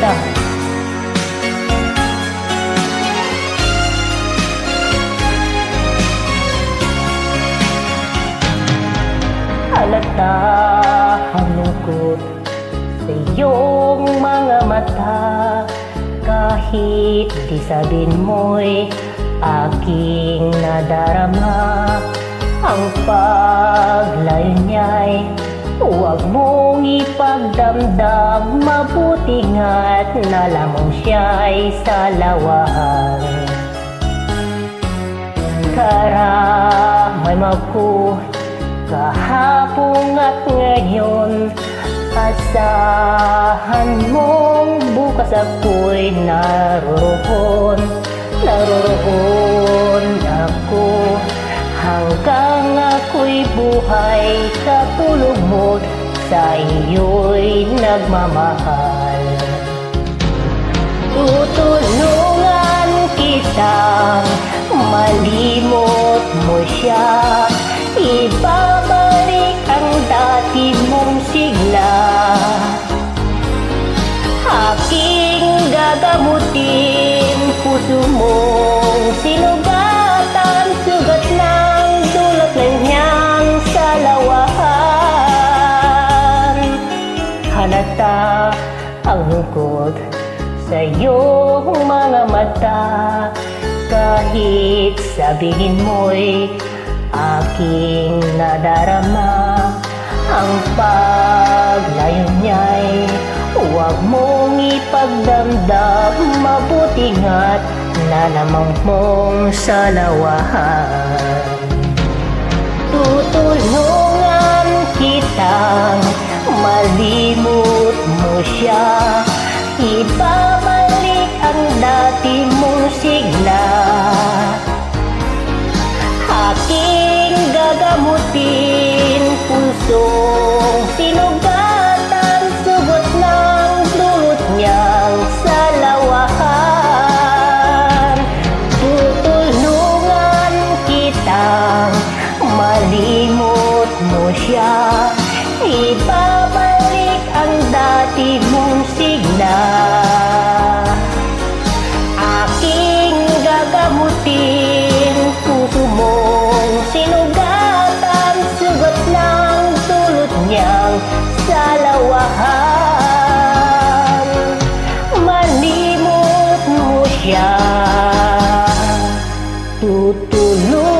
kita. Halata ang lungkot sa iyong mga mata, kahit di sabihin mo'y aking nadarama. Ang paglayo niya'y huwag mong ipagdamdam, mabuti nga't nalamang siya'y salawahan. Karamay ko kahapon at ngayon, asahan mong bukas ako'y naroroon. Naroroon ako hanggang ako'y buhay, katulog mo sa iyo'y nagmamahal. Tutulungan kitang malimot mo siya, ibabalik ang dati mong sigla. Aking gagamutin puso mong sinugatan, sugat ng dulot ng niyang salawahan. Halata ang lungkot sa iyong mga mata, kahit sabihin mo'y aking nadarama. Ang paglayo niya'y huwag mong ipagdamdam, mabuti nga't nalamang mong salawahan. Tutulungan kitang malimot mo siya, ibabalik ang dati mong sigla. Aking gagamutin pusong sinugatan, sugot ng dulot niyang salawahan. Tutulungan kitang malimot mo siya, ibabalik ang dati mong sigla. Aking gagamutin puso mong sinugatan, sugat ng dulot niyang salawahan. Malimot mo siya, tutulungan